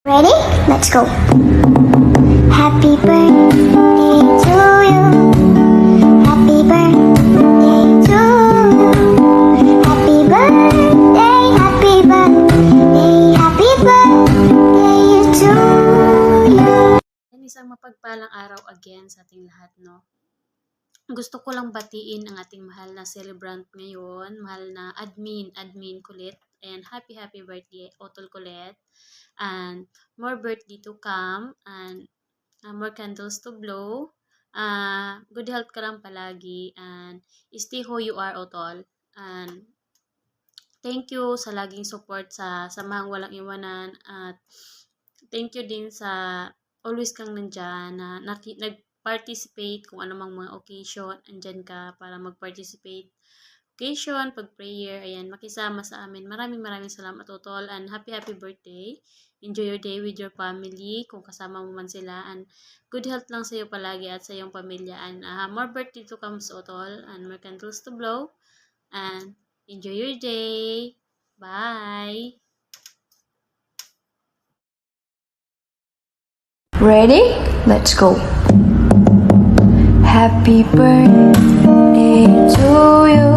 Ready? Let's go. Happy birthday to you. Happy birthday to you. Happy birthday, happy birthday, happy birthday to you. Isang mapagpalang araw again sa ating lahat, no? Gusto ko lang batiin ang ating mahal na celebrant ngayon, mahal na admin Colette, and happy birthday Otol Colette, and more birthday to come, and more candles to blow. Good health ka lang palagi, and stay who you are, Otol. And thank you sa laging support sa Samahang Walang Iwanan, at thank you din sa always kang nandyan na nag-participate kung anumang mga occasion, andyan ka para mag-participate. Occasion, pag-prayer, ayan, makisama sa amin. Maraming salamat, Totol, and happy birthday. Enjoy your day with your family, kung kasama mo man sila, and good health lang sa iyo palagi at sa iyong pamilya, and more birthday to come, Totol, and more candles to blow, and enjoy your day. Bye! Ready? Let's go. Happy birthday to you.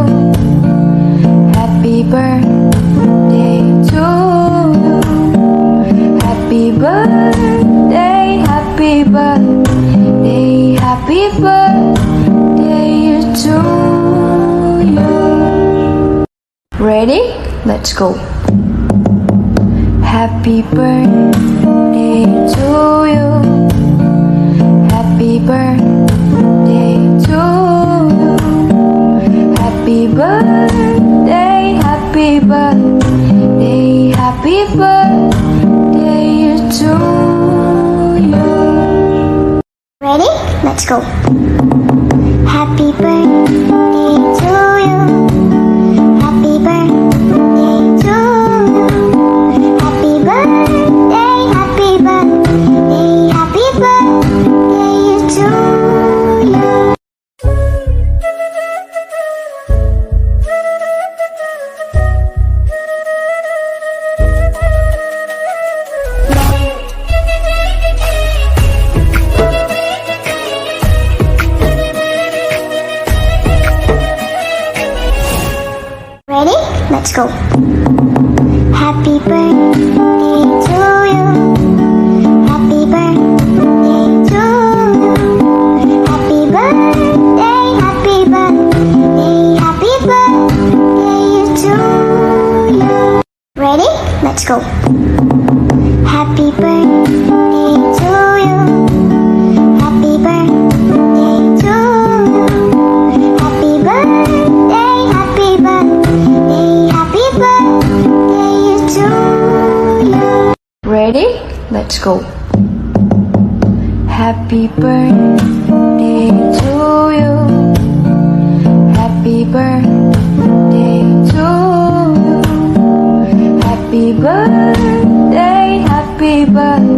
Happy birthday to you. Happy birthday, happy birthday, happy birthday to you. Ready? Let's go. Happy birthday to you. Happy birthday to you. Happy birthday, happy birthday, happy birthday to you. Ready? Let's go. Happy birthday to you. Happy birthday to you. Happy birthday, happy birthday, happy birthday to you. Ready? Let's go. Happy birthday to you. Happy birthday to you. Happy birthday, happy birthday, happy birthday to you. Ready? Let's go. Happy birthday to you. Happy birthday to you. Happy birthday, happy birthday, happy birthday to you. Ready? Let's go. Happy birthday to you. Happy birthday to you. Happy birthday, happy birthday.